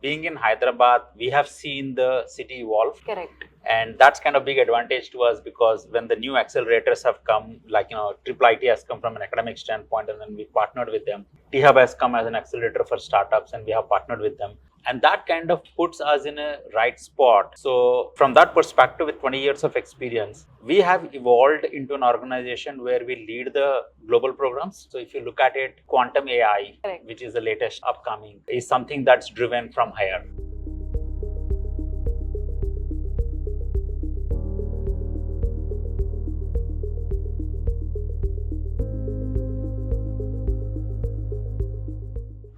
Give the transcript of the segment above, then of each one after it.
being in Hyderabad, we have seen the city evolve. Correct. And that's kind of big advantage to us because when the new accelerators have come, like, Triple IT has come from an academic standpoint and then we partnered with them. T-Hub has come as an accelerator for startups and we have partnered with them. And that kind of puts us in a right spot. So from that perspective, with 20 years of experience, we have evolved into an organization where we lead the global programs. So if you look at it, quantum AI, Correct. which is the latest upcoming, is something that's driven from higher.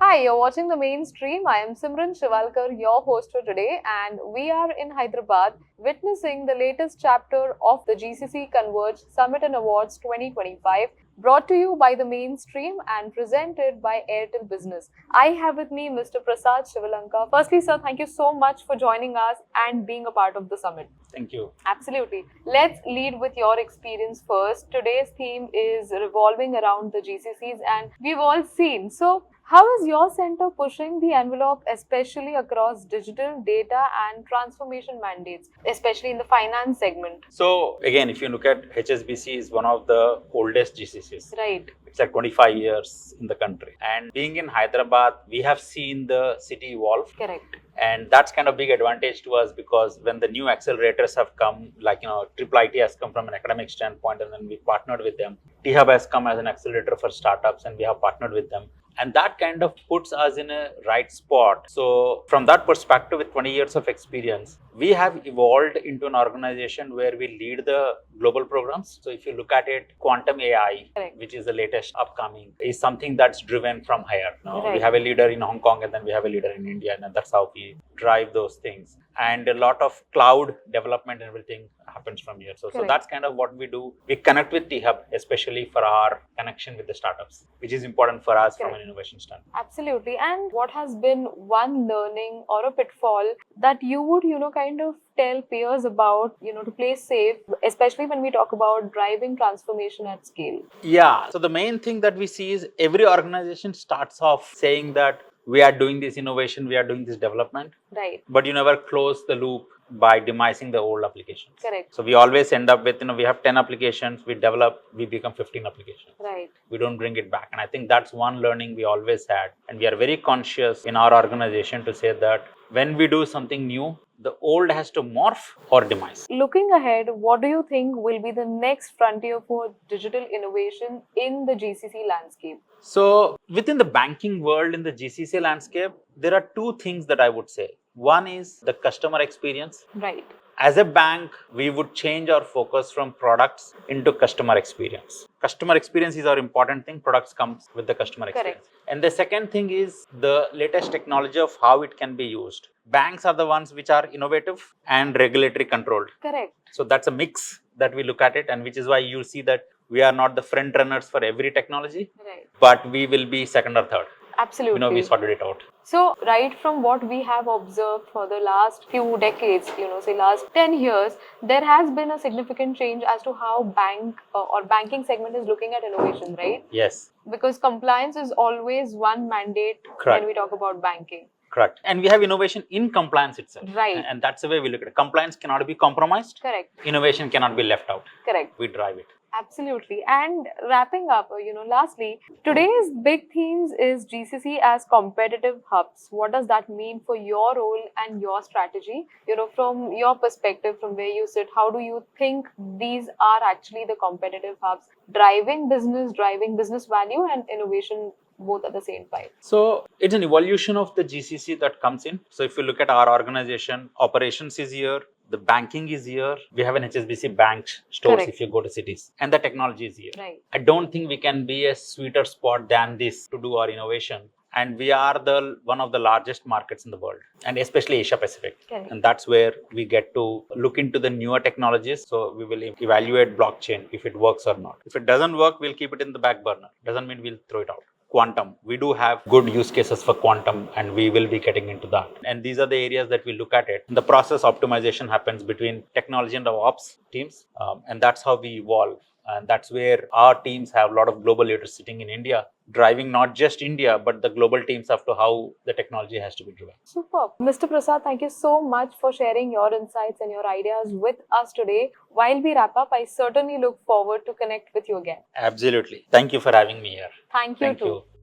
Hi, you're watching The Mainstream. I am Simran Shiwalkar, your host for today, and we are in Hyderabad witnessing the latest chapter of the GCC Converge Summit and Awards 2025, brought to you by The Mainstream and presented by Airtel Business. I have with me Mr. Prasad Sivalanka. Firstly, sir, thank you so much for joining us and being a part of the summit. Thank you. Absolutely. Let's lead with your experience first. Today's theme is revolving around the GCCs, and we've all seen. So, how is your center pushing the envelope, especially across digital, data, and transformation mandates, especially in the finance segment? So again, if you look at HSBC is one of the oldest GCCs. Right. It's like 25 years in the country. And being in Hyderabad, we have seen the city evolve. Correct. And that's kind of big advantage to us because when the new accelerators have come, like, Triple IT has come from an academic standpoint and then we partnered with them. T-Hub has come as an accelerator for startups and we have partnered with them. And that kind of puts us in a right spot. So from that perspective, with 20 years of experience, we have evolved into an organization where we lead the global programs. So if you look at it, quantum AI, Correct. which is the latest upcoming, is something that's driven from higher. Right. We have a leader in Hong Kong and then we have a leader in India, and that's how we drive those things. And a lot of cloud development and everything happens from here. So that's kind of what we do. We connect with T-Hub, especially for our connection with the startups, which is important for us from an innovation standpoint. Absolutely. And what has been one learning or a pitfall that you would, kind of tell peers about, to play safe, especially when we talk about driving transformation at scale? Yeah. So the main thing that we see is every organization starts off saying that we are doing this innovation, we are doing this development. Right. But you never close the loop by demising the old applications. Correct. So we always end up with, we have 10 applications, we develop, we become 15 applications. Right. We don't bring it back. And I think that's one learning we always had. And we are very conscious in our organization to say that when we do something new, the old has to morph or demise. Looking ahead, what do you think will be the next frontier for digital innovation in the GCC landscape? So within the banking world, in the GCC landscape, there are two things that I would say. One is the customer experience. Right. As a bank, we would change our focus from products into customer experience. Customer experience is our important thing. Products comes with the customer experience. Correct. And the second thing is the latest technology of how it can be used. Banks are the ones which are innovative and regulatory controlled. Correct. So that's a mix that we look at it, and which is why you see that we are not the front runners for every technology, Right. but we will be second or third. Absolutely. We sorted it out. So, right from what we have observed for the last few decades, say last 10 years, there has been a significant change as to how banking segment is looking at innovation, right? Yes. Because compliance is always one mandate. Correct. When we talk about banking. Correct. And we have innovation in compliance itself. Right. And that's the way we look at it. Compliance cannot be compromised. Correct. Innovation cannot be left out. Correct. We drive it. Absolutely. And wrapping up, lastly, today's big themes is GCC as competitive hubs. What does that mean for your role and your strategy? From your perspective, from where you sit, how do you think these are actually the competitive hubs, driving business value and innovation both at the same time? So it's an evolution of the GCC that comes in. So if you look at our organization, operations is here. The banking is here. We have an HSBC bank stores. Correct. If you go to cities, and the technology is here. Right. I don't think we can be a sweeter spot than this to do our innovation. And we are one of the largest markets in the world, and especially Asia Pacific. Correct. And that's where we get to look into the newer technologies. So we will evaluate blockchain if it works or not. If it doesn't work, we'll keep it in the back burner. Doesn't mean we'll throw it out. Quantum. We do have good use cases for quantum, and we will be getting into that. And these are the areas that we look at it. In the process, optimization happens between technology and our ops teams, and that's how we evolve. And that's where our teams have a lot of global leaders sitting in India, driving not just India, but the global teams up to how the technology has to be driven. Superb. Mr. Prasad, thank you so much for sharing your insights and your ideas with us today. While we wrap up, I certainly look forward to connect with you again. Absolutely. Thank you for having me here. Thank you Thank too. you.